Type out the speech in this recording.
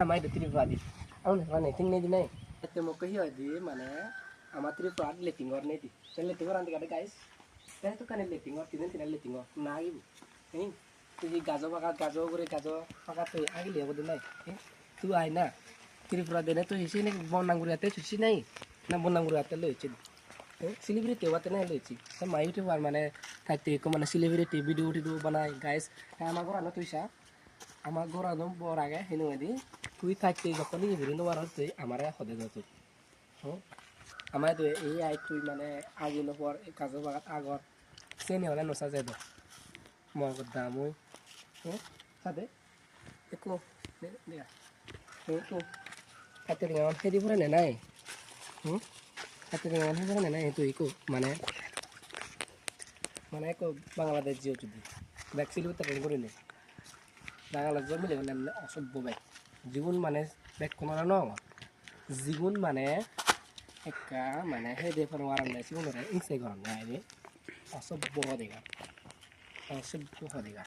Amai the Tripadi. Only one I think maybe nay. At the Mokahi, আমার ত্রিপুরার letting or নেটি তাহলে letting or আনতে guys তাই তো কানে লেটিং or কিনেন তিনা লেটিং or না আইব এই তুই গাজো করে গাজো পাকা তুই আগিলে বদে নাই তুই আই না ত্রিপুরা দেনে তুই হিসি নে বনাঙ্গুরাতে সুসি নাই না বনাঙ্গুরাতে লইছি সিলিব্রিটি ওয়াতে নাই লইছি তো মাই ইউটিউবার মানে থাকতে কো মানে সিলিব্রিটি ভিডিও বানাই গাইস আমার ঘর আনো তুইসা আমার ঘর আনো বড় আগে হেনুদি তুই থাকতে যখন এই ভিডিও বানাস তুই আমারে হদে যত আমার তো এই আই তুই মানে আগিল পর কাজো বাগাত আগর চেনি হলে নচা যায় তো মই দাম ওই সাথে একো একো হাতে গাঁৱত খেদি ফুৰে নে নাই হাতে গাঁৱত সেই ফুৰে নে নাই সেইটো একো মানে মানে একো বাংলাদেশ জিও যদি ভ্যাকসিন উত্তর করে নে বাংলাদেশ মিলে মানে অসভ্য ব্যাগ জীবন মানে ব্যাগ কোনো ন জীবন মানে একটা মানে সেই দেফার ওয়ারান নাই জীবন ইনসে গরম নাই রে অসভ্য হদেগা অসভ্য হদেগা